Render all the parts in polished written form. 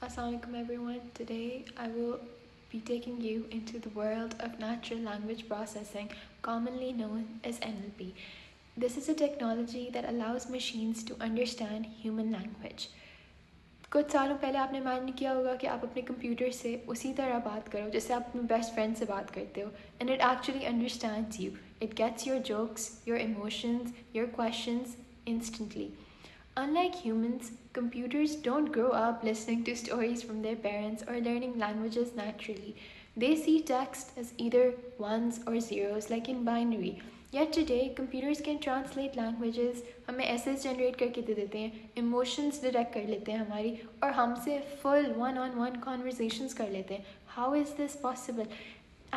Assalamualaikum everyone. Today I will be taking you into the world of natural language processing, commonly known as NLP. This is a technology that allows machines to understand human language. कुछ सालों पहले आपने imagine किया होगा कि आप अपने computer से उसी तरह बात करो जैसे आप अपने बेस्ट फ्रेंड से बात करते हो and it actually understands you it gets your jokes your emotions your questions instantly. Unlike humans, computers don't grow up listening to stories from their parents or learning languages naturally. They see text as either ones or zeros, like in binary. Yet today, computers can translate languages, हमें essays generate करके दे देते हैं, emotions detect कर लेते हैं हमारी, और हमसे full one-on-one conversations कर लेते हैं. How is this possible?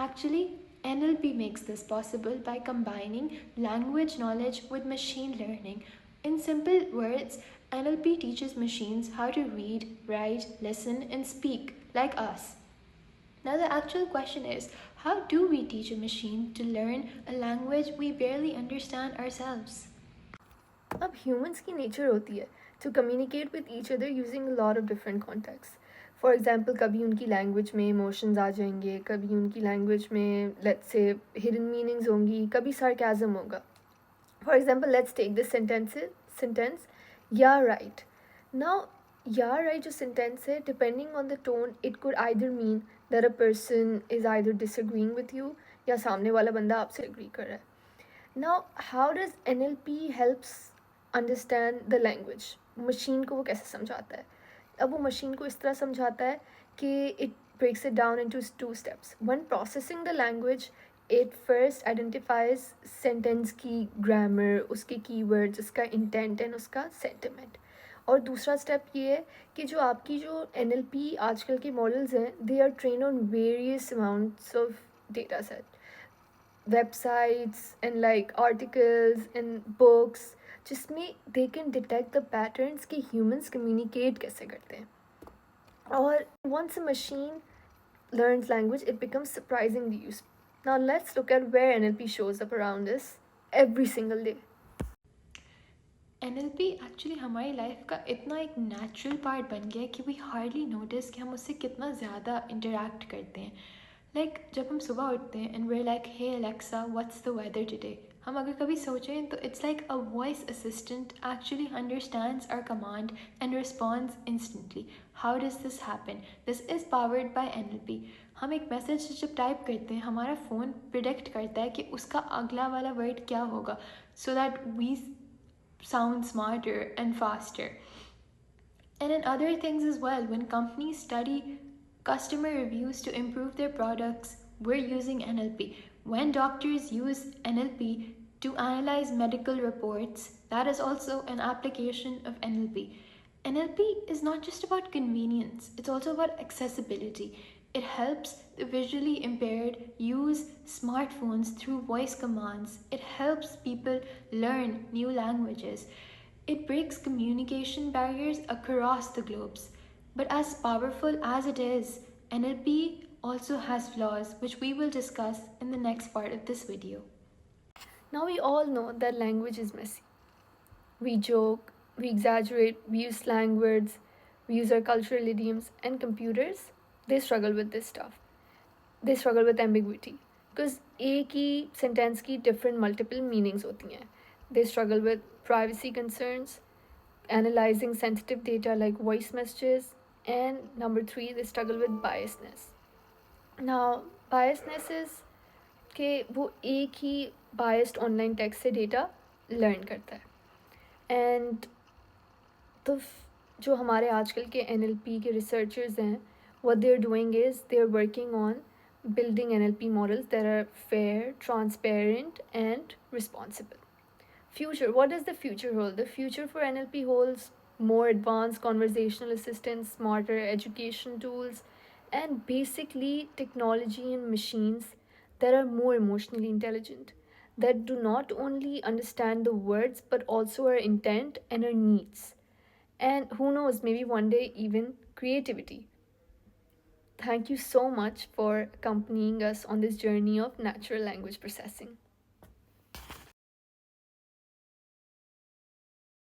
Actually, NLP makes this possible by combining language knowledge with machine learning. In simple words, NLP teaches machines how to read, write, listen, and speak like us. Now, the actual question is, how do we teach a machine to learn a language we barely understand ourselves? अब humans की nature होती है to communicate with each other using a lot of different contexts. For example, कभी उनकी language में emotions आ जाएंगे, कभी उनकी लैंग्वेज में लेट्स से हिडन मीनिंग्स होंगी, कभी सार्केज़म होगा. For example, let's take this sentence yeah right. Now yeah right जो सेंटेंस है, depending on the tone it could either mean that a person is either disagreeing with you या सामने वाला बंदा आपसे एग्री कर रहा है. Now, how does NLP helps understand the language? Machine को वो कैसे समझाता है? अब वो मशीन को इस तरह समझाता है कि it breaks it down into two steps. When processing the language, it first identifies sentence की grammar, उसके keywords, उसका intent and उसका sentiment. और दूसरा स्टेप ये है कि जो आपकी जो NLP आजकल के मॉडल्स हैं, they are trained on various amounts of data set. Websites and like articles and books जिसमें they can detect the patterns कि humans communicate कैसे करते हैं. और once a machine learns language, it becomes surprisingly useful. Now let's look at where NLP shows up around us every single day. NLP actually हमारी life का इतना एक natural part बन गया है कि वी हार्डली नोटिस कि हम उससे कितना ज़्यादा इंटरेक्ट करते हैं. जब हम सुबह उठते हैं and we like hey Alexa what's the weather today, हम अगर कभी सोचें तो it's like a voice assistant actually understands our command and responds instantly. How does this happen? This is powered by NLP. हम एक मैसेज जब type करते हैं, हमारा फ़ोन प्रिडिक्ट करता है कि उसका अगला वाला वर्ड क्या होगा, so that we sound smarter and faster. And in other things as well, when companies study customer reviews to improve their products, we're using NLP. When doctors use NLP to analyze medical reports, that is also an application of NLP. NLP is not just about convenience, it's also about accessibility. It helps the visually impaired use smartphones through voice commands. It helps people learn new languages. It breaks communication barriers across the globes. But as powerful as it is, NLP also has flaws, which we will discuss in the next part of this video. Now we all know that language is messy. We joke, we exaggerate, we use slang words, we use our cultural idioms, and computers, they struggle with this stuff. They struggle with ambiguity because एक ही sentence की different multiple meanings होती हैं. They struggle with privacy concerns, analyzing sensitive data like voice messages, and number 3, they struggle with biasness. Now, biasness is कि वो एक ही biased online text से data learn करता है. And तो जो हमारे आजकल के NLP के researchers हैं, what they're doing is they're working on building NLP models that are fair, transparent, and responsible. Future, what does the future hold? The future for NLP holds more advanced conversational assistants, smarter education tools, and basically technology and machines that are more emotionally intelligent, that do not only understand the words but also our intent and our needs. And who knows, maybe one day even creativity. Thank you so much for accompanying us on this journey of natural language processing.